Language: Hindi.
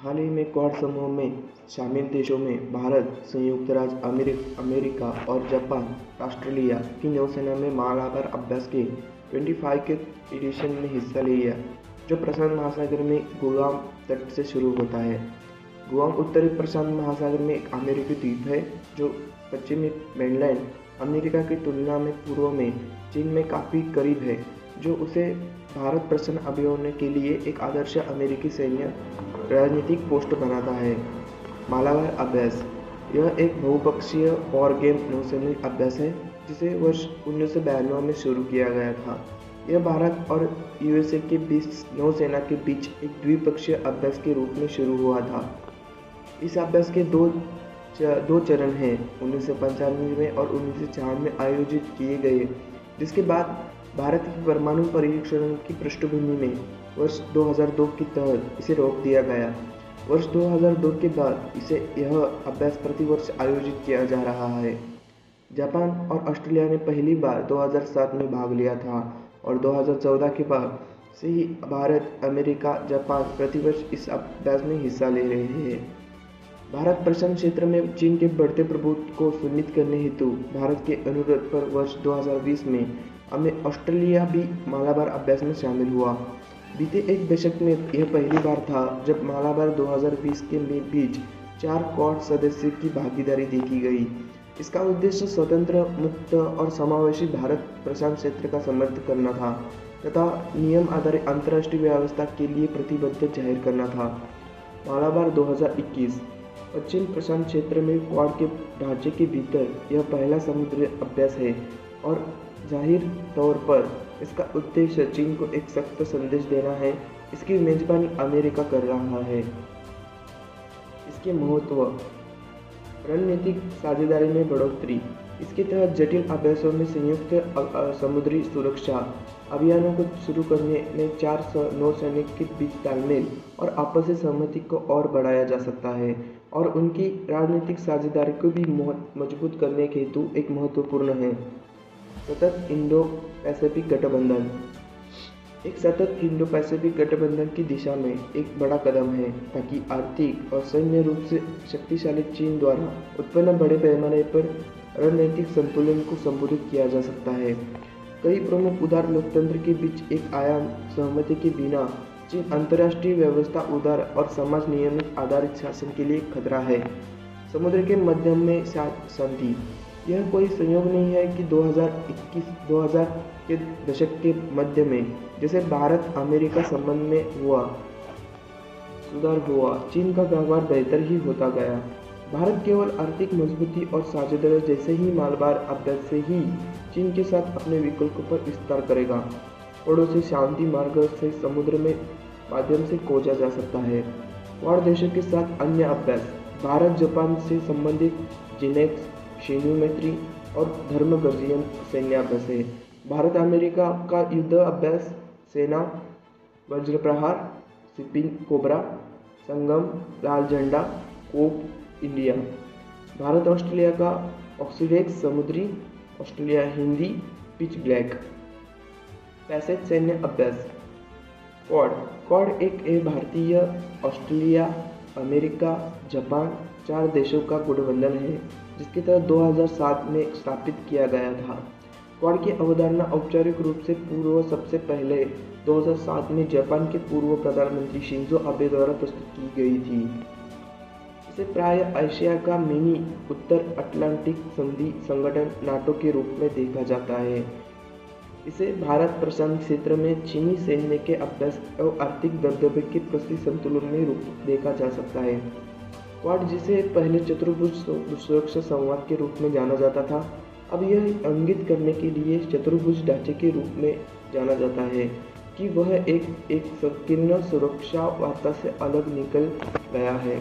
हाल ही में क्वाड समूह में शामिल देशों में भारत, संयुक्त राज्य अमेरिका और जापान, ऑस्ट्रेलिया की नौसेना में मालाबार अभ्यास के 25 के एडिशन में हिस्सा लिया, जो प्रशांत महासागर में गुआम तट से शुरू होता है। गुआम उत्तरी प्रशांत महासागर में एक अमेरिकी द्वीप है जो पश्चिमी मेनलैंड अमेरिका की तुलना में पूर्व में चीन में काफ़ी करीब है, जो उसे भारत प्रशांत अभियान के लिए एक आदर्श अमेरिकी सैन्य राजनीतिक पोस्ट बनाता है। मालाबार अभ्यास यह एक बहुपक्षीय वॉर गेम नौसैनिक अभ्यास है जिसे वर्ष 1992 में शुरू किया गया था। यह भारत और यूएसए के बीच नौसेना के बीच एक द्विपक्षीय अभ्यास के रूप में शुरू हुआ था। इस अभ्यास के दो चरण हैं, 1995 में और 1996 में आयोजित किए गए, जिसके बाद भारत की परमाणु परीक्षण की पृष्ठभूमि में वर्ष 2002 के तहत इसे रोक दिया गया। वर्ष 2002 के बाद यह अभ्यास प्रतिवर्ष आयोजित किया जा रहा है। जापान और ऑस्ट्रेलिया ने पहली बार 2007 में भाग लिया था और 2014 के बाद से ही भारत, अमेरिका, जापान प्रतिवर्ष इस अभ्यास में हिस्सा ले रहे हैं। भारत प्रशांत क्षेत्र में चीन के बढ़ते प्रभुत्व को सुनिश्चित करने हेतु भारत के अनुरोध पर वर्ष 2020 में ऑस्ट्रेलिया भी मालाबार अभ्यास में शामिल हुआ। बीते एक दशक में यह पहली बार था जब मालाबार 2020 के बीच 4 क्वाड सदस्य की भागीदारी देखी गई। इसका उद्देश्य स्वतंत्र, मुक्त और समावेशी भारत प्रशांत क्षेत्र का समर्थन करना था तथा नियम आधारित अंतर्राष्ट्रीय व्यवस्था के लिए प्रतिबद्धता जाहिर करना था। मालाबार 2021 पश्चिम प्रशांत क्षेत्र में क्वाड के ढांचे के भीतर यह पहला समुद्री अभ्यास है और जाहिर तौर पर इसका उद्देश्य चीन को एक सख्त संदेश देना है। इसकी मेजबानी अमेरिका कर रहा है। इसके महत्व, रणनीतिक साझेदारी में बढ़ोतरी। इसके तहत जटिल अभ्यासों में संयुक्त समुद्री सुरक्षा अभियानों को शुरू करने में 4 नौसैनिक के बीच तालमेल और आपसी सहमति को और बढ़ाया जा सकता है और उनकी राजनीतिक साझेदारी को भी मजबूत करने के हेतु एक महत्वपूर्ण है। सतत इंडो पैसिफिक गठबंधन एक सतत इंडो पैसिफिक गठबंधन की दिशा में एक बड़ा कदम है ताकि आर्थिक और सैन्य रूप से शक्तिशाली चीन द्वारा उत्पन्न बड़े पैमाने पर रणनीतिक संतुलन को संबोधित किया जा सकता है। कई प्रमुख उदार लोकतंत्र के बीच एक आयाम सहमति के बिना चीन अंतर्राष्ट्रीय व्यवस्था, उदार और समाज नियमित आधारित शासन के लिए खतरा है। समुद्र के मध्यम में शांति यह कोई संयोग नहीं है कि 2021-2000 के दशक के मध्य में जैसे भारत अमेरिका संबंध में सुधार हुआ, चीन का व्यवहार बेहतर ही होता गया। भारत केवल आर्थिक मजबूती और साझेदारी जैसे ही मालाबार अभ्यास से ही चीन के साथ अपने विकल्पों पर विस्तार करेगा। पड़ोसी शांति मार्ग से समुद्र में माध्यम से खोजा जा सकता है। क्वाड देशों के साथ अन्य अभ्यास भारत जापान से संबंधित जिनेक्स, शिन्यू मैत्री और धर्म गर्जियन सैन्य अभ्यास है। भारत अमेरिका का युद्ध अभ्यास सेना वज्रप्रहार, शिपिंग कोबरा, संगम, लाल झंडा, कोप इंडिया। भारत ऑस्ट्रेलिया का ऑक्सीडेक्स समुद्री, Australia Hindi, pitch black. Passage सैन्य अभ्यास क्वाड एक भारतीय, ऑस्ट्रेलिया, अमेरिका, जापान 4 देशों का गठबंधन है जिसके तहत 2007 में स्थापित किया गया था। क्वाड की अवधारणा औपचारिक रूप से सबसे पहले 2007 में जापान के पूर्व प्रधानमंत्री शिंजो आबे द्वारा प्रस्तुत की गई थी। इसे प्राय एशिया का मिनी उत्तर अटलांटिक संधि संगठन नाटो के रूप में देखा जाता है। इसे भारत प्रशांत क्षेत्र में चीनी सैन्य के अभ्यास और आर्थिक दबदबे के प्रति संतुलन में रूप देखा जा सकता है। क्वाड, जिसे पहले चतुर्भुज सुरक्षा संवाद के रूप में जाना जाता था, अब यह इंगित करने के लिए चतुर्भुज ढांचे के रूप में जाना जाता है कि वह एक संकीर्ण सुरक्षा वार्ता से अलग निकल गया है।